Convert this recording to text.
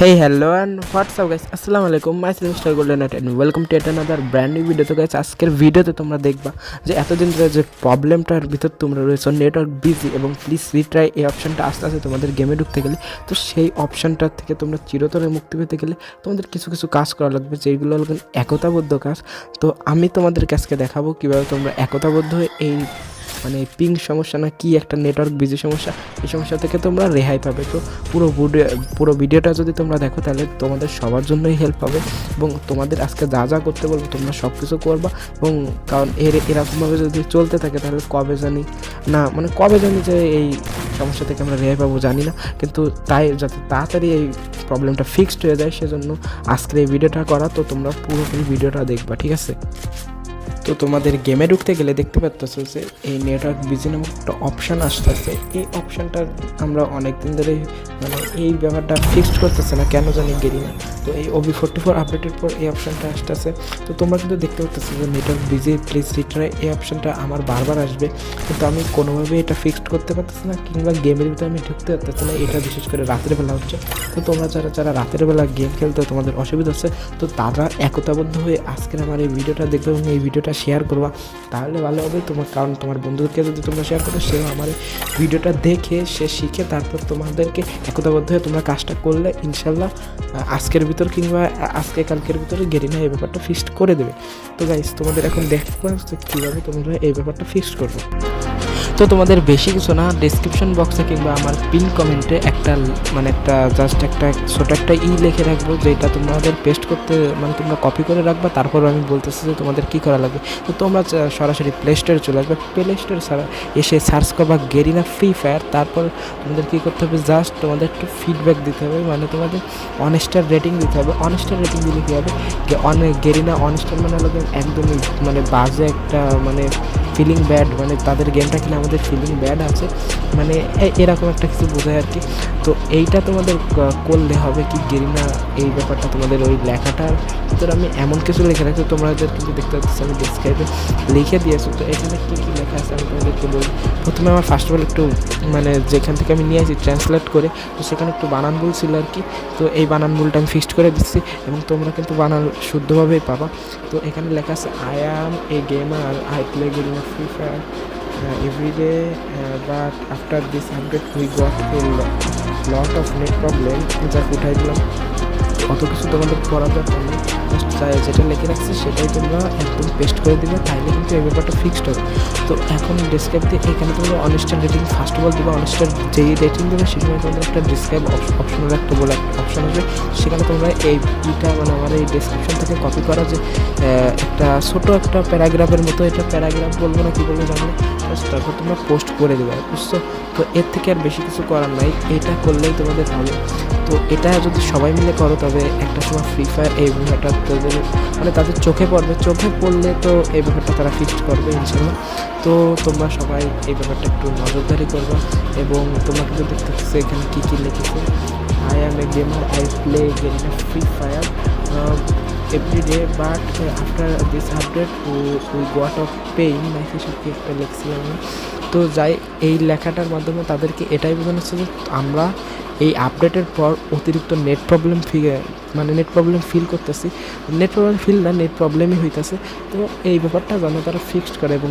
Hey, hello and what's up guys, আসসালামু আলাইকুম, my self mister golden night and welcome to another brand new video. তো guys, আজকের ভিডিওতে তোমরা দেখবা যে এতদিন ধরে যে প্রবলেমটার ভিতর তোমরা রয়েছো, নেটওয়ার্ক বিজি, এবং প্লিজ রিট্রাই এই অপশনটা আস্তে আস্তে তোমাদের গেমে ঢুকতে গেলে, তো সেই অপশনটার থেকে তোমরা চিরতরে মুক্তি পেতে গেলে তোমাদের কিছু কিছু কাজ করা লাগবে, যেগুলো হলো একতাবদ্ধ কাজ। তো আমি তোমাদের কাছকে দেখাবো কীভাবে তোমরা একতাবদ্ধ হয়ে এই মানে পিং সমস্যা না কি একটা নেটওয়ার্ক বিজি সমস্যা, এই সমস্যা থেকে তোমরা রেহাই পাবে। তো পুরো ভিডিওটা যদি তোমরা দেখো তাহলে তোমাদের সবার জন্যই হেল্প হবে, এবং তোমাদের আজকে যা যা করতে বলবো তোমরা সব কিছু করবা। এবং কারণ এরকমভাবে যদি চলতে থাকে তাহলে কবে জানি যে এই সমস্যা থেকে আমরা রেহাই পাবো জানি না, কিন্তু তাই যাতে তাড়াতাড়ি এই প্রবলেমটা ফিক্সড হয়ে যায় সেজন্য আজকের এই ভিডিওটা করা। তো তোমরা পুরোপুরি ভিডিওটা দেখবা, ঠিক আছে? তো তোমাদের গেমে ঢুকতে গেলে দেখতে পাচ্ছ যে এই নেটওয়ার্ক বিজি নামক একটা অপশান আসতেছে। এই অপশানটা আমরা অনেক দিন ধরে এই ব্যাপারটা ফিক্সড করতেছে না, কেন জানি গেরি না। তো এই OB44 আপডেটের পর এই অপশানটা আসতেছে। তো তোমরা কিন্তু দেখতে পাচ্ছ যে নেটওয়ার্ক বিজি প্লিজ রিট্রাই, এই অপশানটা আমার বারবার আসবে, কিন্তু আমি কোনোভাবেই এটা ফিক্সড করতে পারতেছি না, কিংবা গেমের ভিতরে আমি ঢুকতে পারতেছি না। এটা বিশেষ করে রাতের বেলা হচ্ছে। তো তোমরা যারা রাতের বেলা গেম খেলতে তোমাদের অসুবিধা হচ্ছে, তো তারা একতাবদ্ধ হয়ে আজকের আমার এই ভিডিওটা দেখবে এবং এই ভিডিওটা শেয়ার করবা, তাহলে ভালো হবে তোমার। কারণ তোমার বন্ধুদেরকে যদি তোমরা শেয়ার করো, সেও আমার ভিডিওটা দেখে সে শিখে তারপর তোমাদেরকে একতাবদ্ধ হয়ে তোমরা কাজটা করলে ইনশাল্লাহ আজকের ভিতর কিংবা আজকে কালকের ভিতরে গেরিনা এই ব্যাপারটা ফিক্সড করে দেবে। তো গাইস, তোমাদের এখন দেখতে যে কীভাবে তোমরা এই ব্যাপারটা ফিক্সড করবে। তো তোমাদের বেশি কিছু না, ডিসক্রিপশন বক্সে কিংবা আমার পিন কমেন্টে একটা জাস্ট একটা ছোটো একটা লিখে রাখবো, যেটা তোমাদের পেস্ট করতে তোমরা কপি করে রাখবা। তারপর আমি বলতেছি যে তোমাদের কী করা লাগবে। তো তোমরা সরাসরি প্লে স্টোরে চলে আসবে, প্লে স্টোরে এসে সার্চ করবা গেরিনা ফ্রি ফায়ার। তারপর তোমাদের কী করতে হবে, জাস্ট তোমাদের একটু ফিডব্যাক দিতে হবে, তোমাদের অনেস্টার রেটিং দিতে হবে। অনেস্টার রেটিং দিলে কী হবে, গেরিনা অনেস্টার হলো একদমই বাজে একটা ফিলিং ব্যাড, তাদের গেমটা কিনা আমাদের ফিলিং ব্যাড আছে, এরকম একটা কিছু বোঝায় আর কি। তো এইটা তোমাদের করলে হবে কি, গেরিনা এই ব্যাপারটা তোমাদের ওই লেখাটার ভিতরে আমি এমন কিছু লিখে রাখছি, তোমাদের কিন্তু দেখতে পাচ্ছি আমি ডিসক্রাইবে লিখে দিয়েছি। তো এখানে কী কী লেখা আছে আমি তোমাদেরকে বলি। প্রথমে আমার ফার্স্ট অফ অল একটু যেখান থেকে আমি নিয়ে আসি ট্রান্সলেট করে, তো সেখানে একটু বানান ভুল ছিল আর কি। তো এই বানান ভুলটা আমি ফিক্সড করে দিচ্ছি, এবং তোমরা কিন্তু বানান শুদ্ধভাবেই পাবা। তো এখানে লেখা আছে I am A gamer, I play Garena free fire every day, but after this update we got a lot of net problem, যা উঠাই দিলাম। অত কিছু তোমাদের পড়া দরকার নেই, জাস্ট যেটা লিখে রাখছি সেটাই তোমরা একদম পেস্ট করে দিবে, তাইলে কিন্তু এই ব্যাপারটা ফিক্সড হবে। তো এখন ডিসক্রাইব দিয়ে এখানে তোমরা অনেস্টার রেটিং ফার্স্ট অফ অল দেবে। অনেস্টার যেই রেটিং দেবে সেখানে তোমাদের একটা ডিসক্রাইব অপশনের একটা বলে একটা অপশন আসবে, সেখানে তোমরা এইটা আমার এই ডিসক্রিপশন থেকে কপি করা যে একটা ছোটো একটা প্যারাগ্রাফের মতো, এটা প্যারাগ্রাফ বলবো না কী বলবো জানো, তারপর তোমরা পোস্ট করে দেবে, বুঝছো? তো এর থেকে আর বেশি কিছু করার নাই, এটা করলেই তোমাদের হবে। তো এটা যদি সবাই মিলে করো তবে একটা সময় ফ্রি ফায়ার এই ব্যাপারটা তাদের চোখে পড়বে, চোখে পড়লে তো এই ব্যাপারটা তারা ফিক্সড করবে ইনশাল্লাহ। তো তোমরা সবাই এই ব্যাপারটা একটু নজরদারি করবা, এবং তোমরা কিন্তু দেখতে পাচ্ছ এখানে কী কী লিখেছে। I am A gamer, I play Garena free fire every day, but after this update we got of pain, কি একটা লেখছি আমি। তো যাই, এই লেখাটার মাধ্যমে তাদেরকে এটাই বোঝানো হচ্ছে যে আমরা এই আপডেটের পর অতিরিক্ত নেট প্রবলেম ফিল করতেছি, নেট প্রবলেমই হইতেছে। তো এই ব্যাপারটা যেন তারা ফিক্সড করে, এবং